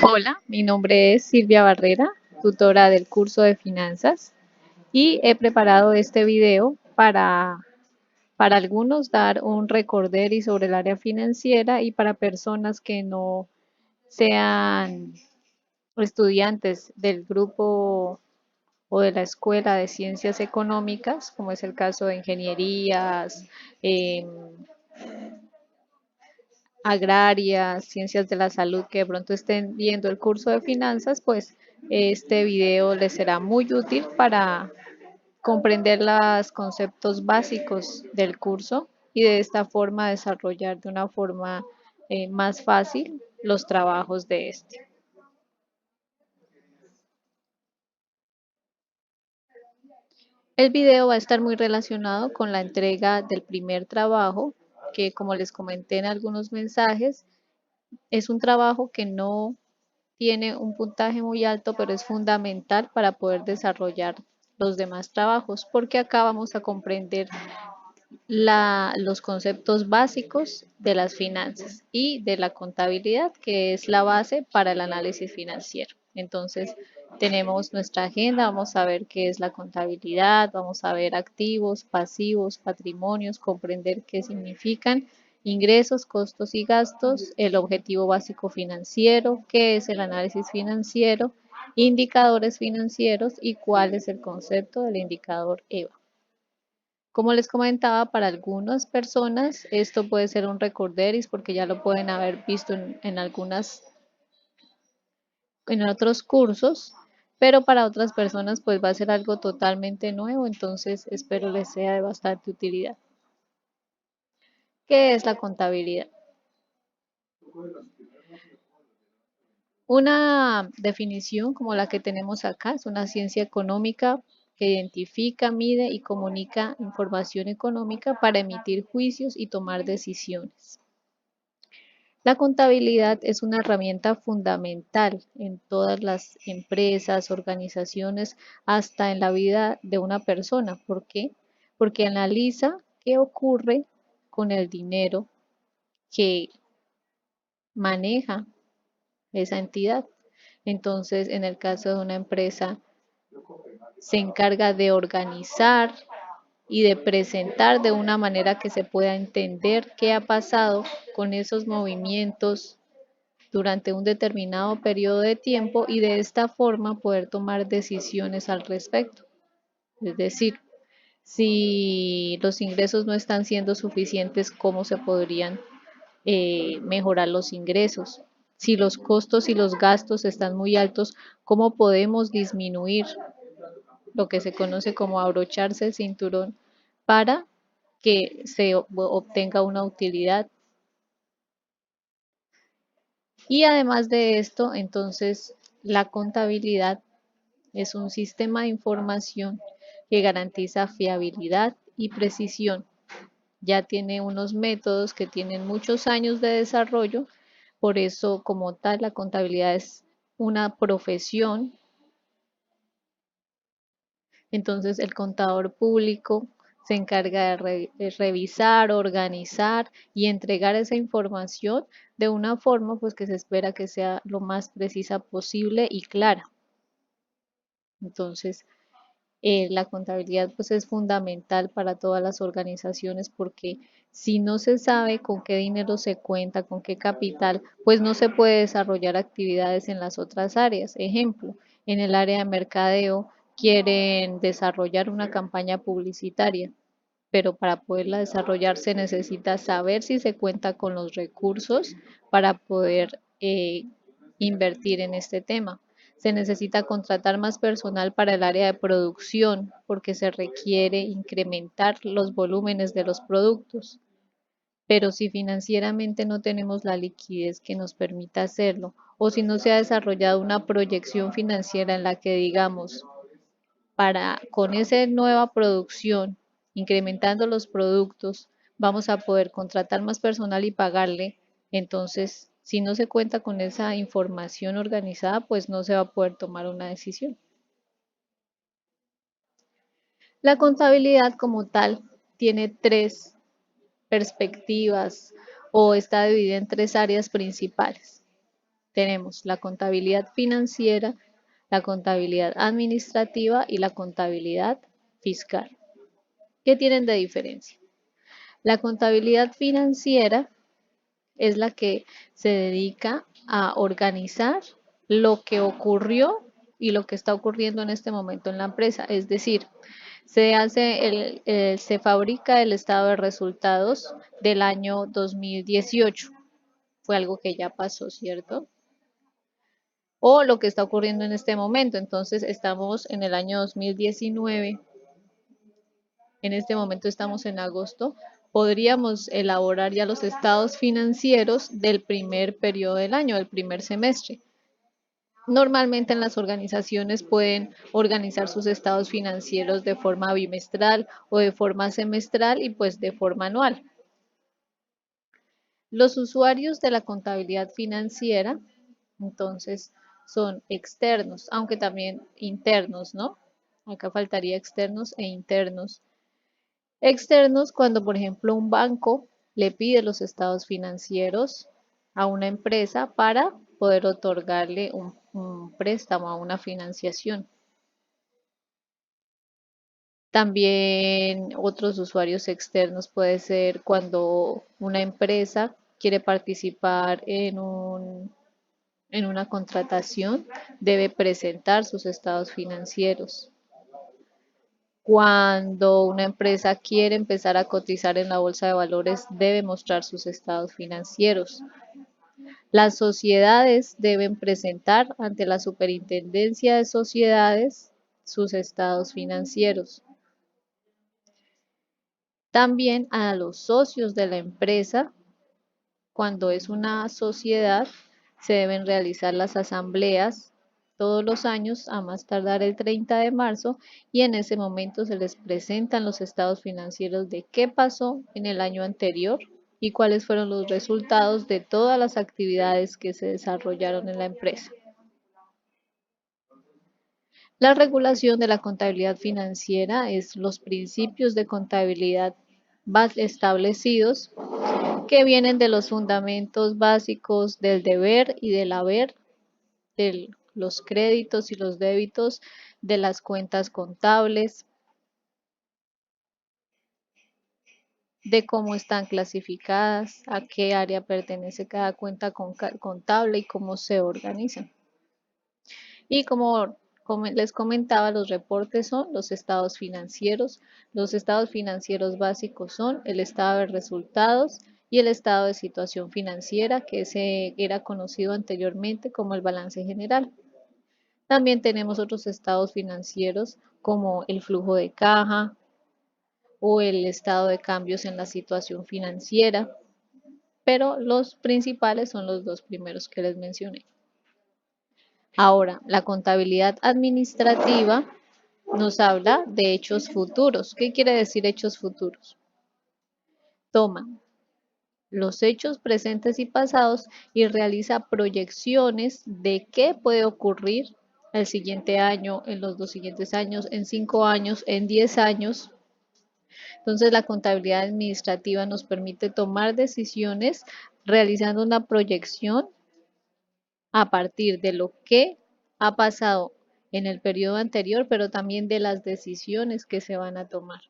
Hola, mi nombre es Silvia Barrera, tutora del curso de finanzas y he preparado este video para algunos dar un recorderis sobre el área financiera y para personas que no sean estudiantes del grupo o de la escuela de ciencias económicas, como es el caso de ingenierías, em, agrarias, ciencias de la salud que de pronto estén viendo el curso de finanzas, pues este video les será muy útil para comprender los conceptos básicos del curso y de esta forma desarrollar de una forma más fácil los trabajos de este. El video va a estar muy relacionado con la entrega del primer trabajo, que como les comenté en algunos mensajes, es un trabajo que no tiene un puntaje muy alto, pero es fundamental para poder desarrollar los demás trabajos, porque acá vamos a comprender los conceptos básicos de las finanzas y de la contabilidad, que es la base para el análisis financiero. Entonces, tenemos nuestra agenda, vamos a ver qué es la contabilidad, vamos a ver activos, pasivos, patrimonios, comprender qué significan ingresos, costos y gastos, el objetivo básico financiero, qué es el análisis financiero, indicadores financieros y cuál es el concepto del indicador EVA. Como les comentaba, para algunas personas esto puede ser un recorderis porque ya lo pueden haber visto en otros cursos, pero para otras personas pues va a ser algo totalmente nuevo, entonces espero les sea de bastante utilidad. ¿Qué es la contabilidad? Una definición como la que tenemos acá es una ciencia económica que identifica, mide y comunica información económica para emitir juicios y tomar decisiones. La contabilidad es una herramienta fundamental en todas las empresas, organizaciones, hasta en la vida de una persona. ¿Por qué? Porque analiza qué ocurre con el dinero que maneja esa entidad. Entonces, en el caso de una empresa, se encarga de organizar y de presentar de una manera que se pueda entender qué ha pasado con esos movimientos durante un determinado periodo de tiempo y de esta forma poder tomar decisiones al respecto. Es decir, si los ingresos no están siendo suficientes, ¿cómo se podrían mejorar los ingresos? Si los costos y los gastos están muy altos, ¿cómo podemos disminuir lo que se conoce como abrocharse el cinturón para que se obtenga una utilidad? Y además de esto, entonces, la contabilidad es un sistema de información que garantiza fiabilidad y precisión. Ya tiene unos métodos que tienen muchos años de desarrollo, por eso como tal la contabilidad es una profesión. Entonces el contador público se encarga de revisar, organizar y entregar esa información de una forma pues que se espera que sea lo más precisa posible y clara. Entonces, la contabilidad pues es fundamental para todas las organizaciones porque si no se sabe con qué dinero se cuenta, con qué capital, pues no se puede desarrollar actividades en las otras áreas. Ejemplo, en el área de mercadeo quieren desarrollar una campaña publicitaria, pero para poderla desarrollar se necesita saber si se cuenta con los recursos para poder invertir en este tema. Se necesita contratar más personal para el área de producción porque se requiere incrementar los volúmenes de los productos. Pero si financieramente no tenemos la liquidez que nos permita hacerlo, o si no se ha desarrollado una proyección financiera en la que digamos, para con esa nueva producción, incrementando los productos, vamos a poder contratar más personal y pagarle. Entonces, si no se cuenta con esa información organizada, pues no se va a poder tomar una decisión. La contabilidad como tal tiene tres perspectivas o está dividida en tres áreas principales. Tenemos la contabilidad financiera, la contabilidad administrativa y la contabilidad fiscal. ¿Qué tienen de diferencia? La contabilidad financiera es la que se dedica a organizar lo que ocurrió y lo que está ocurriendo en este momento en la empresa. Es decir, se fabrica el estado de resultados del año 2018. Fue algo que ya pasó, ¿cierto? O lo que está ocurriendo en este momento. Entonces, estamos en el año 2019. En este momento estamos en agosto. Podríamos elaborar ya los estados financieros del primer periodo del año, del primer semestre. Normalmente en las organizaciones pueden organizar sus estados financieros de forma bimestral o de forma semestral y pues de forma anual. Los usuarios de la contabilidad financiera, entonces, son externos, aunque también internos, ¿no? Acá faltaría externos e internos. Externos cuando, por ejemplo, un banco le pide los estados financieros a una empresa para poder otorgarle un préstamo a una financiación. También otros usuarios externos puede ser cuando una empresa quiere participar en una contratación, debe presentar sus estados financieros. Cuando una empresa quiere empezar a cotizar en la bolsa de valores, debe mostrar sus estados financieros. Las sociedades deben presentar ante la Superintendencia de Sociedades sus estados financieros. También a los socios de la empresa, cuando es una sociedad, se deben realizar las asambleas todos los años a más tardar el 30 de marzo y en ese momento se les presentan los estados financieros de qué pasó en el año anterior y cuáles fueron los resultados de todas las actividades que se desarrollaron en la empresa. La regulación de la contabilidad financiera es los principios de contabilidad establecidos que vienen de los fundamentos básicos del deber y del haber, de los créditos y los débitos, de las cuentas contables, de cómo están clasificadas, a qué área pertenece cada cuenta contable y cómo se organizan. Y como les comentaba, los reportes son los estados financieros. Los estados financieros básicos son el estado de resultados y el estado de situación financiera, que se era conocido anteriormente como el balance general. También tenemos otros estados financieros como el flujo de caja o el estado de cambios en la situación financiera, pero los principales son los dos primeros que les mencioné. Ahora, la contabilidad administrativa nos habla de hechos futuros. ¿Qué quiere decir hechos futuros? Toma los hechos presentes y pasados y realiza proyecciones de qué puede ocurrir el siguiente año, en los dos siguientes años, en 5 años, en 10 años. Entonces, la contabilidad administrativa nos permite tomar decisiones realizando una proyección a partir de lo que ha pasado en el periodo anterior, pero también de las decisiones que se van a tomar.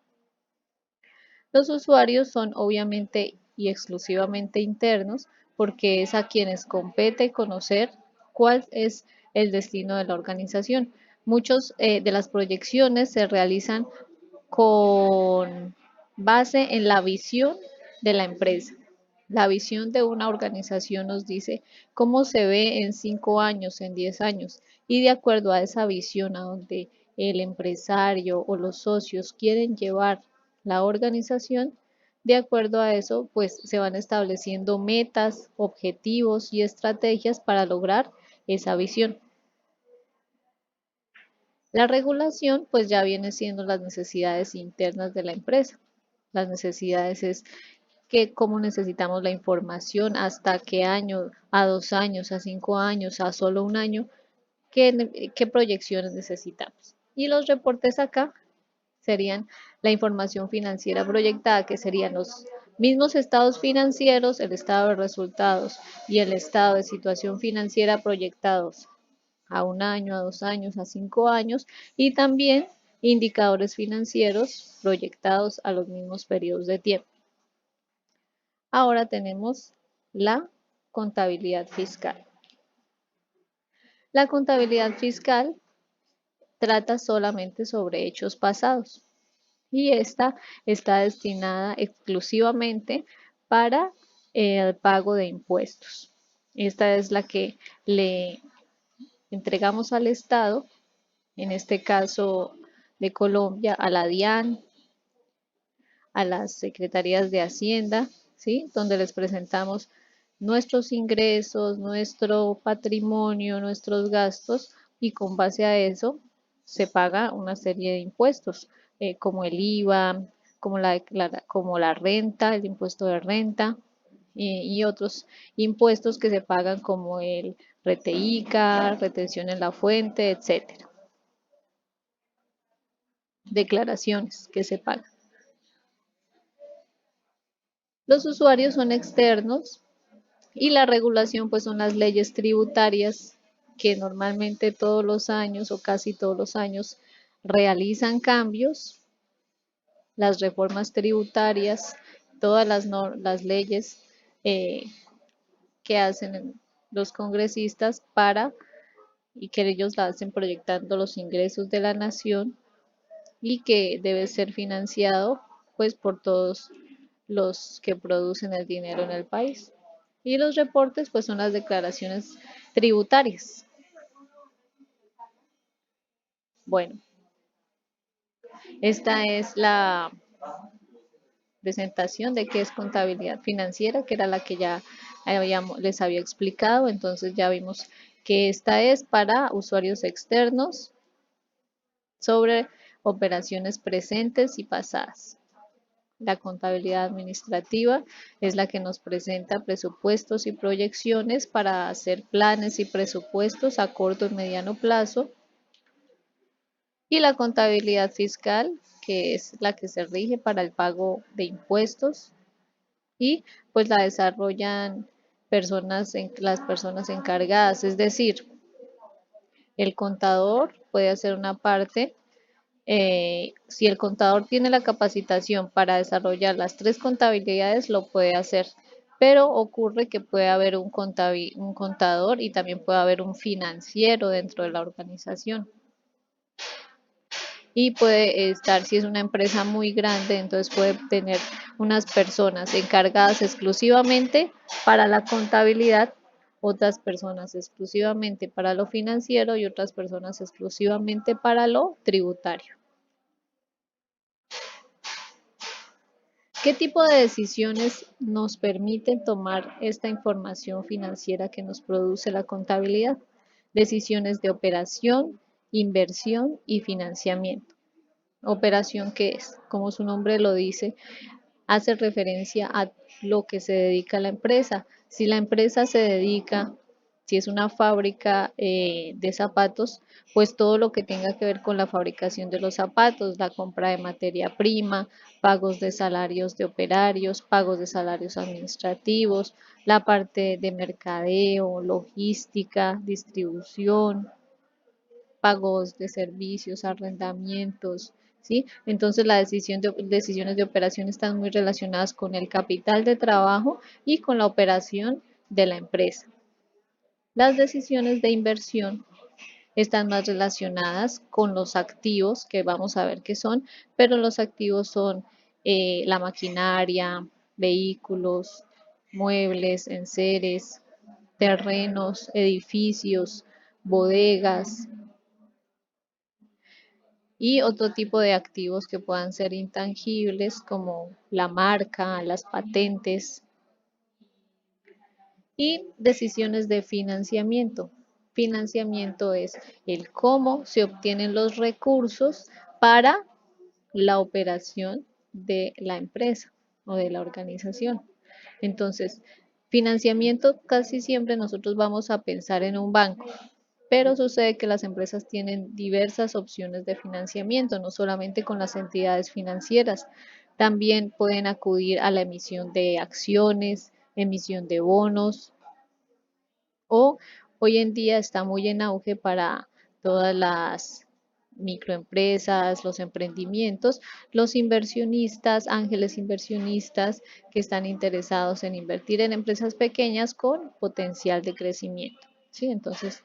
Los usuarios son obviamente y exclusivamente internos porque es a quienes compete conocer cuál es el destino de la organización. Muchas de las proyecciones se realizan con base en la visión de la empresa. La visión de una organización nos dice cómo se ve en 5 años, en 10 años, y de acuerdo a esa visión a donde el empresario o los socios quieren llevar la organización, de acuerdo a eso, pues se van estableciendo metas, objetivos y estrategias para lograr esa visión. La regulación, pues ya viene siendo las necesidades internas de la empresa. Las necesidades es que cómo necesitamos la información, hasta qué año, a 2 años, a 5 años, a solo un año, qué proyecciones necesitamos. Y los reportes acá serían la información financiera proyectada, que serían Mismos estados financieros, el estado de resultados y el estado de situación financiera proyectados a 1 año, a 2 años, a 5 años y también indicadores financieros proyectados a los mismos periodos de tiempo. Ahora tenemos la contabilidad fiscal. La contabilidad fiscal trata solamente sobre hechos pasados y esta está destinada exclusivamente para el pago de impuestos. Esta es la que le entregamos al Estado, en este caso de Colombia, a la DIAN, a las secretarías de Hacienda, ¿sí? Donde les presentamos nuestros ingresos, nuestro patrimonio, nuestros gastos y con base a eso se paga una serie de impuestos, como el IVA, como la renta, el impuesto de renta y otros impuestos que se pagan como el RTICA, retención en la fuente, etcétera. Declaraciones que se pagan. Los usuarios son externos y la regulación pues son las leyes tributarias que normalmente todos los años o casi todos los años realizan cambios, las reformas tributarias, todas las leyes eh, que hacen los congresistas para y que ellos la hacen proyectando los ingresos de la nación y que debe ser financiado pues por todos los que producen el dinero en el país. Y los reportes pues son las declaraciones tributarias. Bueno, esta es la presentación de qué es contabilidad financiera, que era la que ya les había explicado. Entonces ya vimos que esta es para usuarios externos sobre operaciones presentes y pasadas. La contabilidad administrativa es la que nos presenta presupuestos y proyecciones para hacer planes y presupuestos a corto y mediano plazo. Y la contabilidad fiscal, que es la que se rige para el pago de impuestos y pues la desarrollan las personas encargadas, es decir, el contador puede hacer una parte. Si el contador tiene la capacitación para desarrollar las tres contabilidades, lo puede hacer, pero ocurre que puede haber un contador y también puede haber un financiero dentro de la organización. Y puede estar, si es una empresa muy grande, entonces puede tener unas personas encargadas exclusivamente para la contabilidad, otras personas exclusivamente para lo financiero y otras personas exclusivamente para lo tributario. ¿Qué tipo de decisiones nos permiten tomar esta información financiera que nos produce la contabilidad? Decisiones de operación, inversión y financiamiento. ¿Operación qué es? Como su nombre lo dice, hace referencia a lo que se dedica la empresa. Si la empresa se dedica, si es una fábrica de zapatos, pues todo lo que tenga que ver con la fabricación de los zapatos, la compra de materia prima, pagos de salarios de operarios, pagos de salarios administrativos, la parte de mercadeo, logística, distribución, pagos de servicios, arrendamientos, ¿sí? Entonces decisiones de operación están muy relacionadas con el capital de trabajo y con la operación de la empresa. Las decisiones de inversión están más relacionadas con los activos, que vamos a ver qué son, pero los activos son la maquinaria, vehículos, muebles, enseres, terrenos, edificios, bodegas, y otro tipo de activos que puedan ser intangibles como la marca, las patentes y decisiones de financiamiento. Financiamiento es el cómo se obtienen los recursos para la operación de la empresa o de la organización. Entonces, financiamiento casi siempre nosotros vamos a pensar en un banco, pero sucede que las empresas tienen diversas opciones de financiamiento, no solamente con las entidades financieras. También pueden acudir a la emisión de acciones, emisión de bonos o hoy en día está muy en auge para todas las microempresas, los emprendimientos, los inversionistas, ángeles inversionistas que están interesados en invertir en empresas pequeñas con potencial de crecimiento. ¿Sí? Entonces,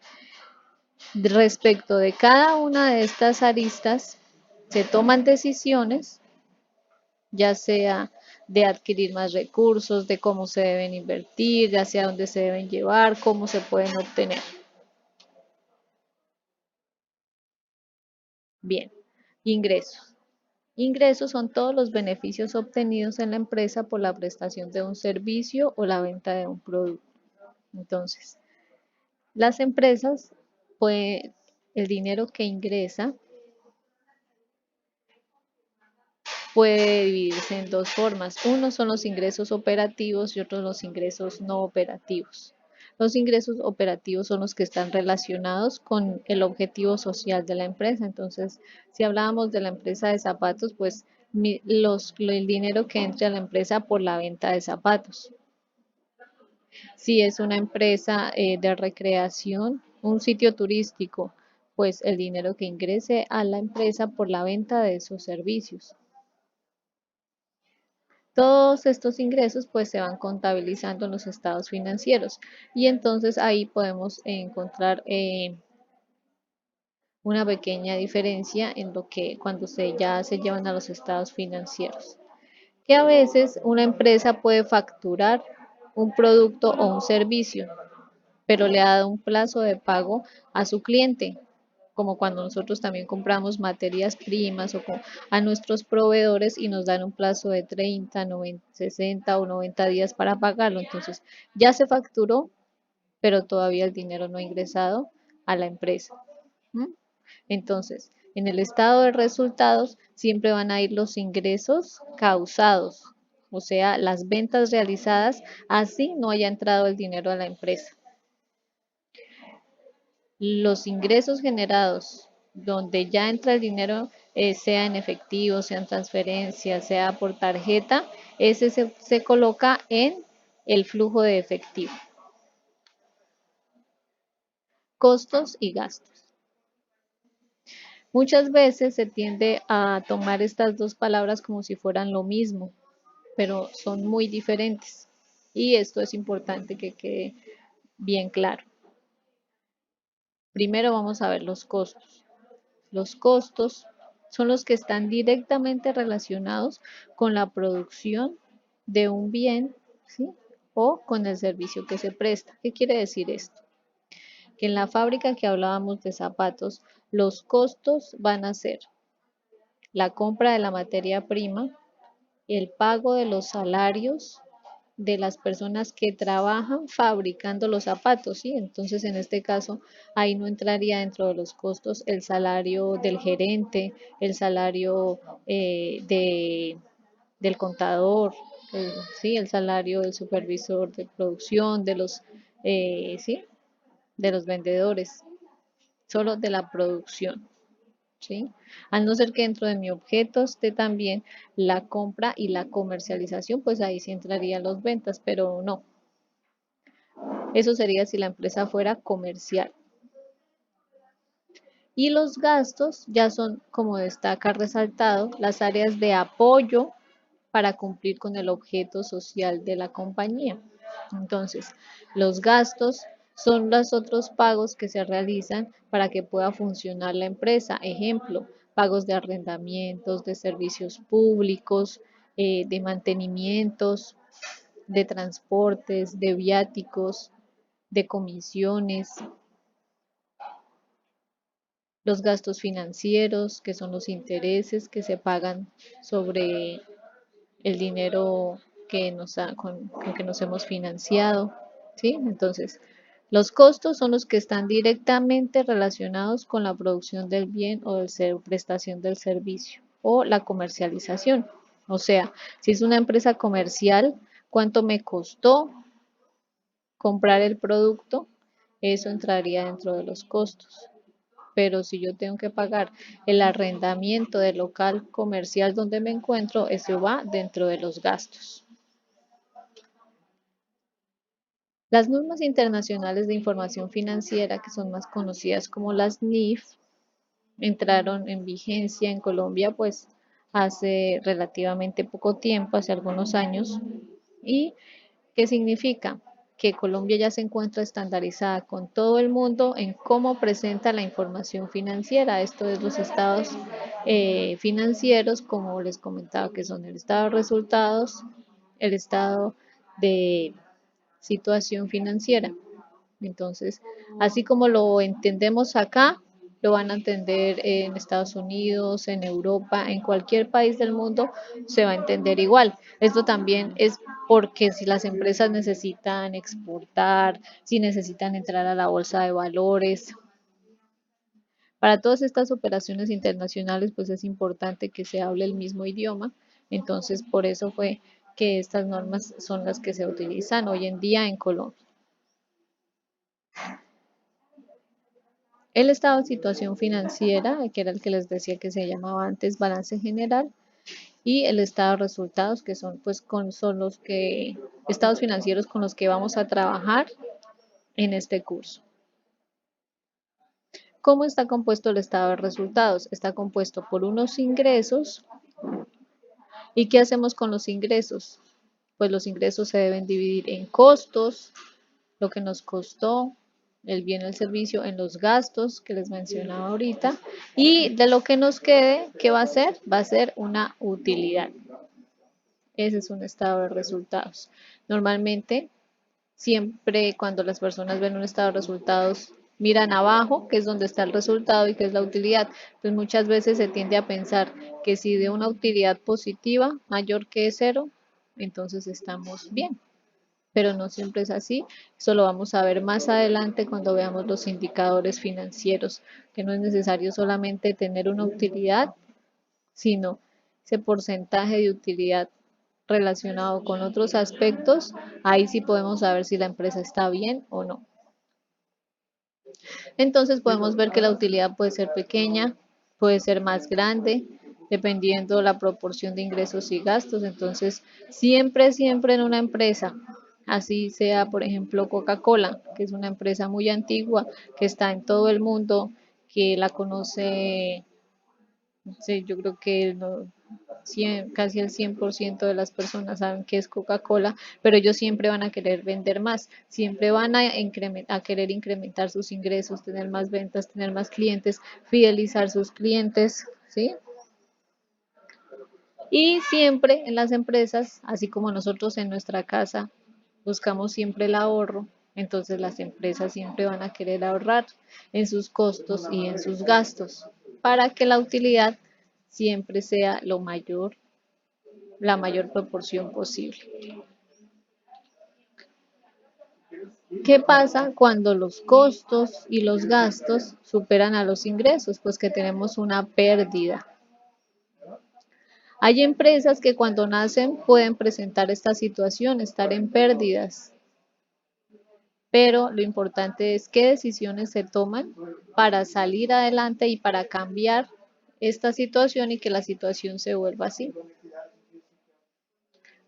respecto de cada una de estas aristas, se toman decisiones, ya sea de adquirir más recursos, de cómo se deben invertir, ya sea dónde se deben llevar, cómo se pueden obtener. Bien, ingresos. Ingresos son todos los beneficios obtenidos en la empresa por la prestación de un servicio o la venta de un producto. Entonces, las empresas, pues el dinero que ingresa puede dividirse en dos formas. Uno son los ingresos operativos y otros los ingresos no operativos. Los ingresos operativos son los que están relacionados con el objetivo social de la empresa. Entonces, si hablábamos de la empresa de zapatos, pues el dinero que entra a la empresa por la venta de zapatos. Si es una empresa de recreación, un sitio turístico, pues el dinero que ingrese a la empresa por la venta de esos servicios. Todos estos ingresos pues se van contabilizando en los estados financieros y entonces ahí podemos encontrar una pequeña diferencia en lo que cuando ya se llevan a los estados financieros. Que a veces una empresa puede facturar un producto o un servicio, pero le ha dado un plazo de pago a su cliente, como cuando nosotros también compramos materias primas o a nuestros proveedores y nos dan un plazo de 30, 90, 60 o 90 días para pagarlo. Entonces, ya se facturó, pero todavía el dinero no ha ingresado a la empresa. ¿Mm? Entonces, en el estado de resultados siempre van a ir los ingresos causados, o sea, las ventas realizadas, así no haya entrado el dinero a la empresa. Los ingresos generados donde ya entra el dinero, sea en efectivo, sea en transferencia, sea por tarjeta, ese se coloca en el flujo de efectivo. Costos y gastos. Muchas veces se tiende a tomar estas dos palabras como si fueran lo mismo, pero son muy diferentes. Y esto es importante que quede bien claro. Primero vamos a ver los costos. Los costos son los que están directamente relacionados con la producción de un bien, ¿sí? O con el servicio que se presta. ¿Qué quiere decir esto? Que en la fábrica que hablábamos de zapatos, los costos van a ser la compra de la materia prima, el pago de los salarios de las personas que trabajan fabricando los zapatos, ¿sí? Entonces, en este caso, ahí no entraría dentro de los costos el salario del gerente, el salario del contador, ¿sí? El salario del supervisor de producción, ¿sí? De los vendedores, solo de la producción. ¿Sí? Al no ser que dentro de mi objeto esté también la compra y la comercialización, pues ahí sí entrarían las ventas, pero no. Eso sería si la empresa fuera comercial. Y los gastos ya son, como destaca resaltado, las áreas de apoyo para cumplir con el objeto social de la compañía. Entonces, los gastos son los otros pagos que se realizan para que pueda funcionar la empresa. Ejemplo, pagos de arrendamientos, de servicios públicos, de mantenimientos, de transportes, de viáticos, de comisiones, los gastos financieros, que son los intereses que se pagan sobre el dinero con que nos hemos financiado, ¿sí? Entonces, los costos son los que están directamente relacionados con la producción del bien o de prestación del servicio o la comercialización. O sea, si es una empresa comercial, ¿cuánto me costó comprar el producto? Eso entraría dentro de los costos. pero si yo tengo que pagar el arrendamiento del local comercial donde me encuentro, eso va dentro de los gastos. Las normas internacionales de información financiera, que son más conocidas como las NIF, entraron en vigencia en Colombia pues hace relativamente poco tiempo, hace algunos años. ¿Y qué significa? Que Colombia ya se encuentra estandarizada con todo el mundo en cómo presenta la información financiera. Esto es los estados financieros, como les comentaba, que son el estado de resultados, el estado de situación financiera. Entonces, así como lo entendemos acá, lo van a entender en Estados Unidos, en Europa, en cualquier país del mundo, se va a entender igual. Esto también es porque si las empresas necesitan exportar, si necesitan entrar a la bolsa de valores, para todas estas operaciones internacionales, pues es importante que se hable el mismo idioma. Entonces, por eso fue que estas normas son las que se utilizan hoy en día en Colombia. El estado de situación financiera, que era el que les decía que se llamaba antes balance general, y el estado de resultados, que son pues son los que estados financieros con los que vamos a trabajar en este curso. ¿Cómo está compuesto el estado de resultados? Está compuesto por unos ingresos. ¿Y qué hacemos con los ingresos? Pues los ingresos se deben dividir en costos, lo que nos costó el bien o el servicio, en los gastos que les mencionaba ahorita, y de lo que nos quede, ¿qué va a ser? Va a ser una utilidad. Ese es un estado de resultados. Normalmente, siempre cuando las personas ven un estado de resultados, miran abajo, que es donde está el resultado y que es la utilidad. Pues muchas veces se tiende a pensar que si de una utilidad positiva mayor que cero, entonces estamos bien, pero no siempre es así. Eso lo vamos a ver más adelante cuando veamos los indicadores financieros, que no es necesario solamente tener una utilidad, sino ese porcentaje de utilidad relacionado con otros aspectos, ahí sí podemos saber si la empresa está bien o no. Entonces podemos ver que la utilidad puede ser pequeña, puede ser más grande, dependiendo la proporción de ingresos y gastos. Entonces, siempre en una empresa, así sea, por ejemplo, Coca-Cola, que es una empresa muy antigua, que está en todo el mundo, que la conoce, sí, yo creo que casi el 100% de las personas saben que es Coca-Cola, pero ellos siempre van a querer vender más, siempre van a querer incrementar sus ingresos, tener más ventas, tener más clientes, fidelizar sus clientes, ¿sí? Y siempre en las empresas, así como nosotros en nuestra casa, buscamos siempre el ahorro, entonces las empresas siempre van a querer ahorrar en sus costos y en sus gastos para que la utilidad siempre sea la mayor proporción posible. ¿Qué pasa cuando los costos y los gastos superan a los ingresos? Pues que tenemos una pérdida. Hay empresas que cuando nacen pueden presentar esta situación, estar en pérdidas, pero lo importante es qué decisiones se toman para salir adelante y para cambiar esta situación y que la situación se vuelva así.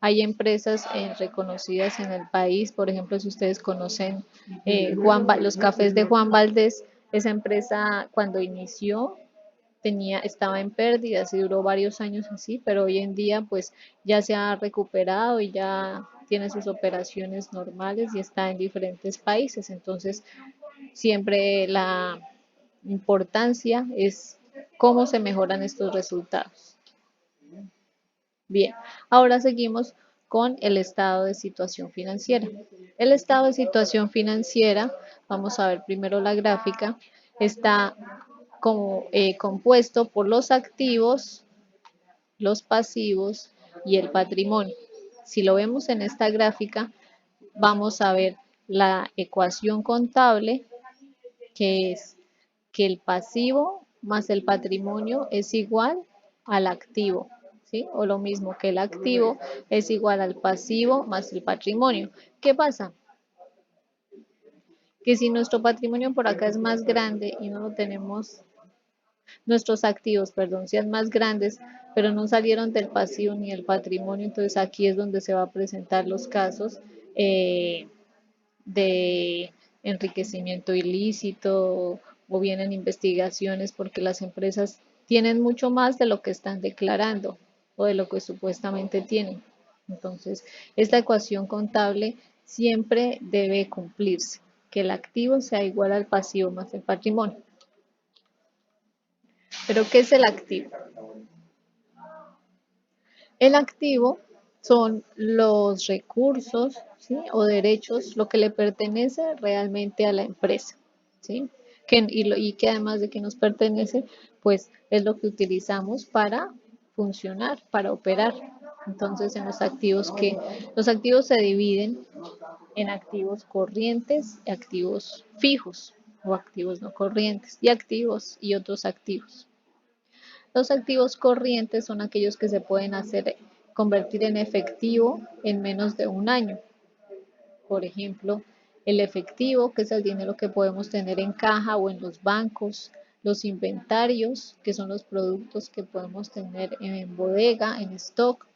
Hay empresas reconocidas en el país, por ejemplo, si ustedes conocen los cafés de Juan Valdez, esa empresa cuando inició estaba en pérdidas y duró varios años así, pero hoy en día pues ya se ha recuperado y ya tiene sus operaciones normales y está en diferentes países. Entonces, siempre la importancia es cómo se mejoran estos resultados. Bien, ahora seguimos con el estado de situación financiera. El estado de situación financiera, vamos a ver primero la gráfica, está compuesto por los activos, los pasivos y el patrimonio. Si lo vemos en esta gráfica, vamos a ver la ecuación contable, que es que el pasivo más el patrimonio es igual al activo, ¿sí? O lo mismo que el activo es igual al pasivo más el patrimonio. ¿Qué pasa? Que si nuestro patrimonio por acá es más grande y no lo tenemos, nuestros activos, perdón, sean más grandes, pero no salieron del pasivo ni del patrimonio, entonces aquí es donde se va a presentar los casos eh, de enriquecimiento ilícito o vienen investigaciones porque las empresas tienen mucho más de lo que están declarando o de lo que supuestamente tienen. Entonces, esta ecuación contable siempre debe cumplirse, que el activo sea igual al pasivo más el patrimonio. ¿Pero qué es el activo? El activo son los recursos, ¿sí? O derechos, lo que le pertenece realmente a la empresa, ¿sí? Y que además de que nos pertenece, pues es lo que utilizamos para funcionar, para operar. Entonces, los activos se dividen en activos corrientes, activos fijos o activos no corrientes y activos y otros activos. Los activos corrientes son aquellos que se pueden convertir en efectivo en menos de un año. Por ejemplo, el efectivo, que es el dinero que podemos tener en caja o en los bancos, los inventarios, que son los productos que podemos tener en bodega, en stock.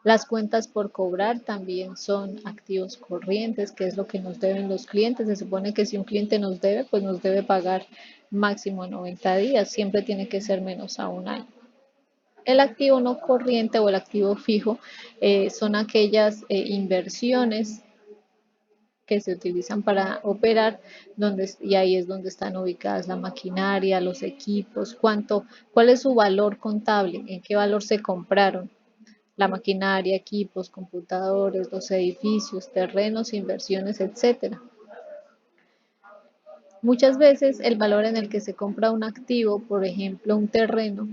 Las cuentas por cobrar también son activos corrientes, que es lo que nos deben los clientes. Se supone que si un cliente nos debe, pues nos debe pagar máximo 90 días, siempre tiene que ser menos a un año. El activo no corriente o el activo fijo son aquellas inversiones que se utilizan para operar y ahí es donde están ubicadas la maquinaria, los equipos, cuál es su valor contable, en qué valor se compraron la maquinaria, equipos, computadores, los edificios, terrenos, inversiones, etcétera. Muchas veces el valor en el que se compra un activo, por ejemplo, un terreno,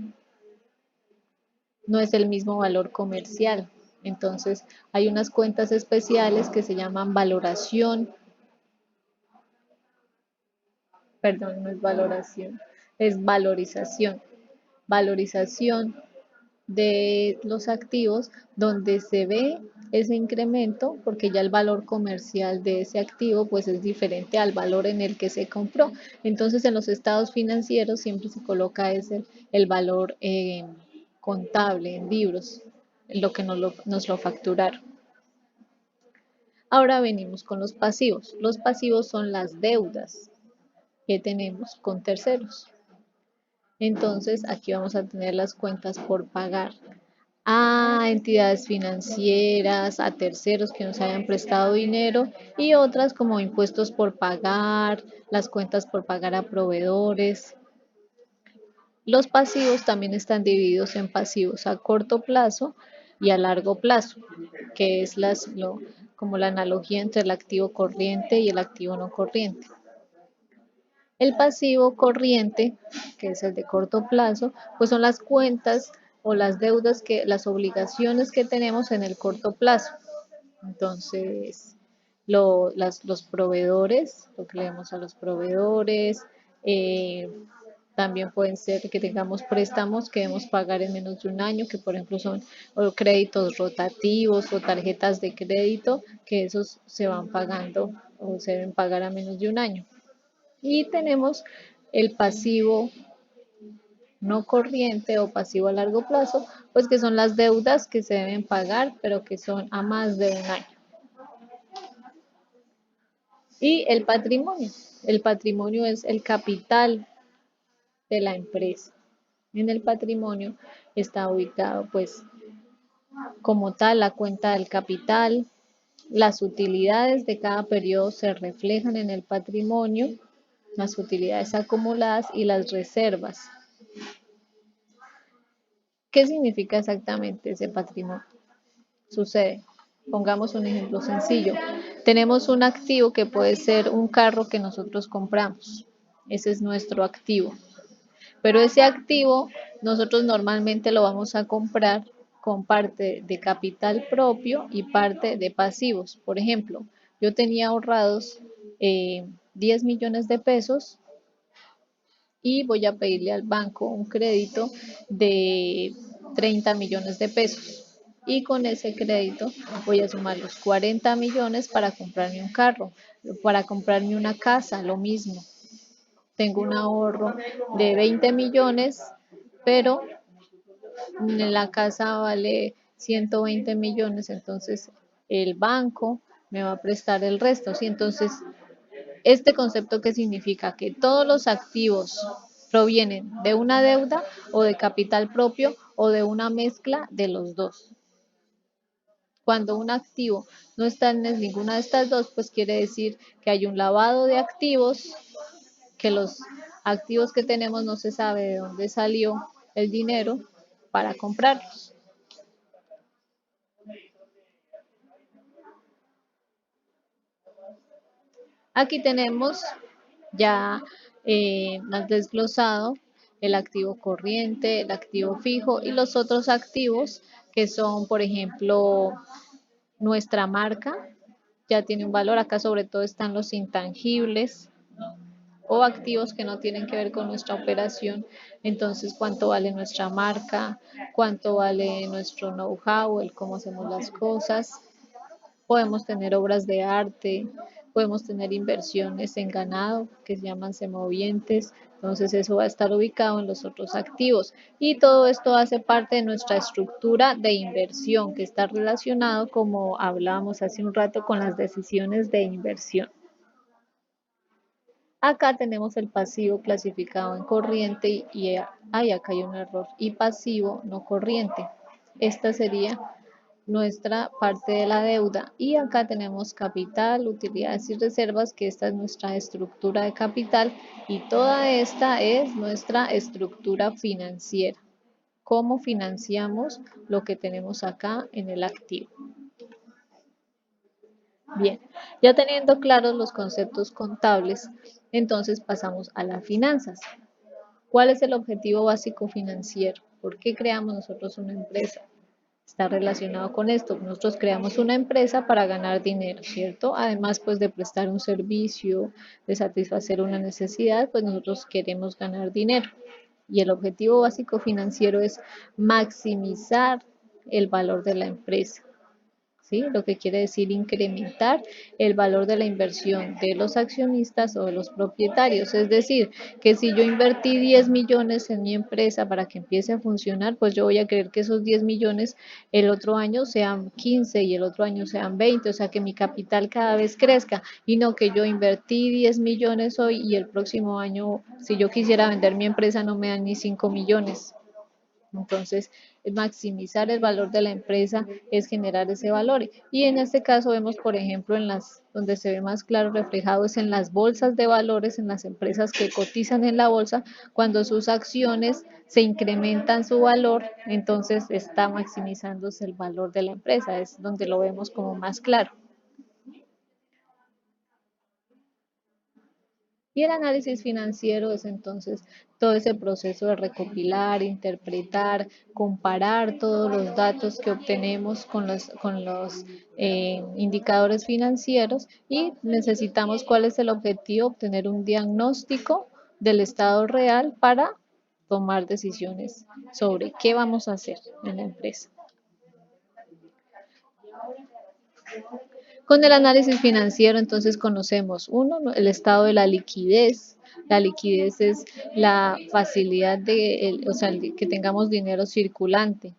no es el mismo valor comercial. Entonces, hay unas cuentas especiales que se llaman valoración, perdón, no es valoración, es valorización. Valorización de los activos donde se ve ese incremento porque ya el valor comercial de ese activo pues es diferente al valor en el que se compró. Entonces en los estados financieros siempre se coloca el valor contable en libros, lo que nos lo facturaron. Ahora venimos con los pasivos. Los pasivos son las deudas que tenemos con terceros. Entonces aquí vamos a tener las cuentas por pagar a entidades financieras, a terceros que nos hayan prestado dinero y otras como impuestos por pagar, las cuentas por pagar a proveedores. Los pasivos también están divididos en pasivos a corto plazo y a largo plazo, que es como la analogía entre el activo corriente y el activo no corriente. El pasivo corriente, que es el de corto plazo, pues son las cuentas o las deudas las obligaciones que tenemos en el corto plazo. Entonces, los proveedores, lo que le damos a los proveedores, eh, también pueden ser que tengamos préstamos que debemos pagar en menos de un año, que por ejemplo son o créditos rotativos o tarjetas de crédito, que esos se van pagando o se deben pagar a menos de un año. Y tenemos el pasivo no corriente o pasivo a largo plazo, pues que son las deudas que se deben pagar, pero que son a más de un año. Y el patrimonio. El patrimonio es el capital de la empresa. En el patrimonio está ubicado, pues, como tal, la cuenta del capital. Las utilidades de cada periodo se reflejan en el patrimonio, las utilidades acumuladas y las reservas. ¿Qué significa exactamente ese patrimonio? Sucede. Pongamos un ejemplo sencillo. Tenemos un activo que puede ser un carro que nosotros compramos. Ese es nuestro activo. Pero ese activo nosotros normalmente lo vamos a comprar con parte de capital propio y parte de pasivos. Por ejemplo, yo tenía ahorrados 10 millones de pesos y voy a pedirle al banco un crédito de 30 millones de pesos. y con ese crédito voy a sumar los 40 millones para comprarme un carro, para comprarme una casa, lo mismo. Tengo un ahorro de 20 millones, pero la casa vale 120 millones, entonces el banco me va a prestar el resto, ¿sí? Entonces, ¿este concepto qué significa? Que todos los activos provienen de una deuda o de capital propio o de una mezcla de los dos. Cuando un activo no está en ninguna de estas dos, pues quiere decir que hay un lavado de activos, que los activos que tenemos no se sabe de dónde salió el dinero para comprarlos. Aquí tenemos ya más desglosado el activo corriente, el activo fijo y los otros activos que son, por ejemplo, nuestra marca, ya tiene un valor. Acá sobre todo están los intangibles o activos que no tienen que ver con nuestra operación. Entonces, cuánto vale nuestra marca, cuánto vale nuestro know-how, el cómo hacemos las cosas. Podemos tener obras de arte, podemos tener inversiones en ganado que se llaman semovientes, entonces eso va a estar ubicado en los otros activos y todo esto hace parte de nuestra estructura de inversión que está relacionado, como hablábamos hace un rato, con las decisiones de inversión. Acá tenemos el pasivo clasificado en corriente y acá hay un error, y pasivo no corriente. Esta sería nuestra parte de la deuda y acá tenemos capital, utilidades y reservas, que esta es nuestra estructura de capital y toda esta es nuestra estructura financiera. ¿Cómo financiamos lo que tenemos acá en el activo? Bien, ya teniendo claros los conceptos contables, entonces pasamos a las finanzas. ¿Cuál es el objetivo básico financiero? ¿Por qué creamos nosotros una empresa? Está relacionado con esto. Nosotros creamos una empresa para ganar dinero, ¿cierto? Además, pues de prestar un servicio, de satisfacer una necesidad, pues nosotros queremos ganar dinero. Y el objetivo básico financiero es maximizar el valor de la empresa. ¿Sí? Lo que quiere decir incrementar el valor de la inversión de los accionistas o de los propietarios. Es decir, que si yo invertí 10 millones en mi empresa para que empiece a funcionar, pues yo voy a querer que esos 10 millones el otro año sean 15 y el otro año sean 20, o sea, que mi capital cada vez crezca y no que yo invertí 10 millones hoy y el próximo año, si yo quisiera vender mi empresa, no me dan ni 5 millones. Entonces, maximizar el valor de la empresa es generar ese valor. Y en este caso vemos, por ejemplo, donde se ve más claro reflejado es en las bolsas de valores, en las empresas que cotizan en la bolsa, cuando sus acciones se incrementan su valor, entonces está maximizándose el valor de la empresa, es donde lo vemos como más claro. Y el análisis financiero es entonces todo ese proceso de recopilar, interpretar, comparar todos los datos que obtenemos con los indicadores financieros y necesitamos cuál es el objetivo, obtener un diagnóstico del estado real para tomar decisiones sobre qué vamos a hacer en la empresa. Con el análisis financiero, entonces conocemos, uno, el estado de la liquidez. La liquidez es la facilidad o sea, que tengamos dinero circulante.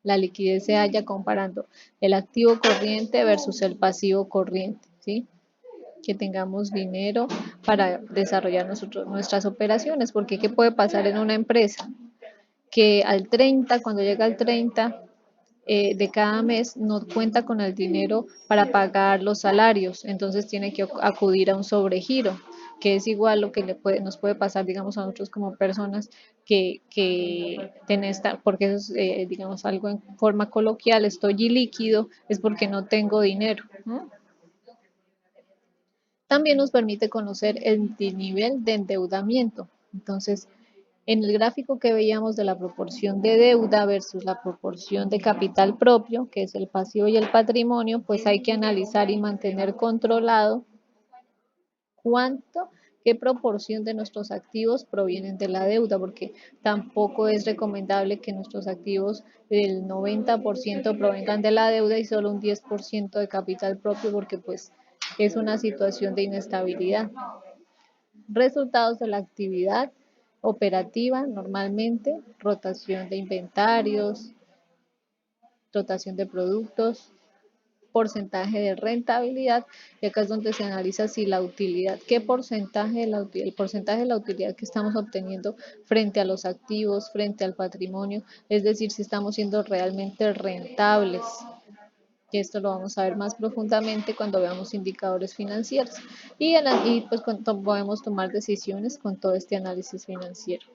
La liquidez se halla comparando el activo corriente versus el pasivo corriente, ¿sí? Que tengamos dinero para desarrollar nuestras operaciones, porque ¿qué puede pasar en una empresa? Que al 30, cuando llega al 30, de cada mes no cuenta con el dinero para pagar los salarios, entonces tiene que acudir a un sobregiro, que es igual lo que nos puede pasar, digamos, a nosotros como personas que tienen porque eso es, digamos, algo en forma coloquial, estoy ilíquido, es porque no tengo dinero. ¿No? También nos permite conocer el nivel de endeudamiento. Entonces, en el gráfico que veíamos de la proporción de deuda versus la proporción de capital propio, que es el pasivo y el patrimonio, pues hay que analizar y mantener controlado cuánto qué proporción de nuestros activos provienen de la deuda, porque tampoco es recomendable que nuestros activos del 90% provengan de la deuda y solo un 10% de capital propio, porque pues es una situación de inestabilidad. Resultados de la actividad operativa, normalmente rotación de inventarios, rotación de productos, porcentaje de rentabilidad, y acá es donde se analiza si la utilidad, qué porcentaje de la utilidad, el porcentaje de la utilidad que estamos obteniendo frente a los activos, frente al patrimonio, es decir, si estamos siendo realmente rentables. Y esto lo vamos a ver más profundamente cuando veamos indicadores financieros y pues podemos tomar decisiones con todo este análisis financiero.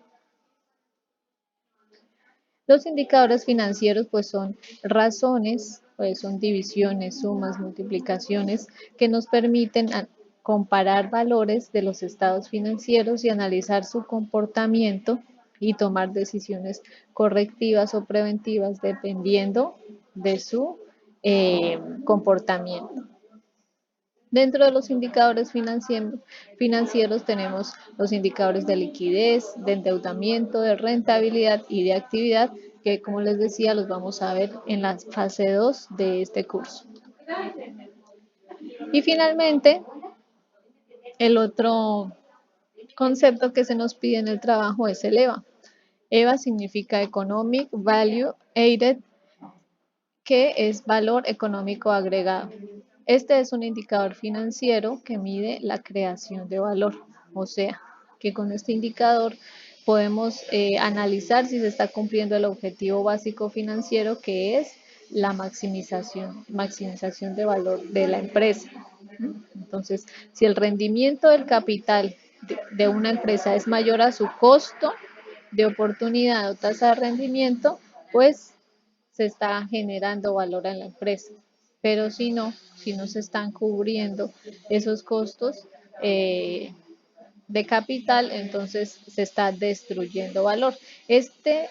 Los indicadores financieros pues son razones, pues son divisiones, sumas, multiplicaciones que nos permiten comparar valores de los estados financieros y analizar su comportamiento y tomar decisiones correctivas o preventivas dependiendo de su comportamiento. Dentro de los indicadores financieros tenemos los indicadores de liquidez, de endeudamiento, de rentabilidad y de actividad, que como les decía los vamos a ver en la fase 2 de este curso. Y finalmente, el otro concepto que se nos pide en el trabajo es el EVA. EVA significa Economic Value Added, que es valor económico agregado. Este es un indicador financiero que mide la creación de valor, o sea, que con este indicador podemos analizar si se está cumpliendo el objetivo básico financiero, que es la maximización de valor de la empresa. Entonces, si el rendimiento del capital de una empresa es mayor a su costo de oportunidad o tasa de rendimiento, pues se está generando valor en la empresa. Pero si no se están cubriendo esos costos de capital, entonces se está destruyendo valor. Este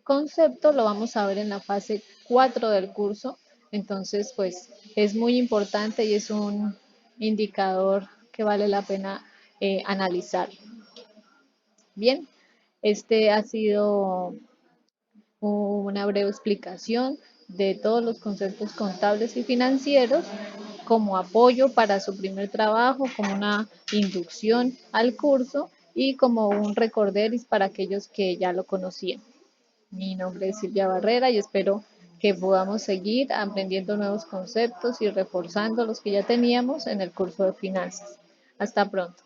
concepto lo vamos a ver en la fase 4 del curso, entonces pues es muy importante y es un indicador que vale la pena analizar. Bien, este ha sido una breve explicación de todos los conceptos contables y financieros como apoyo para su primer trabajo, como una inducción al curso y como un recorderis para aquellos que ya lo conocían. Mi nombre es Silvia Barrera y espero que podamos seguir aprendiendo nuevos conceptos y reforzando los que ya teníamos en el curso de finanzas. Hasta pronto.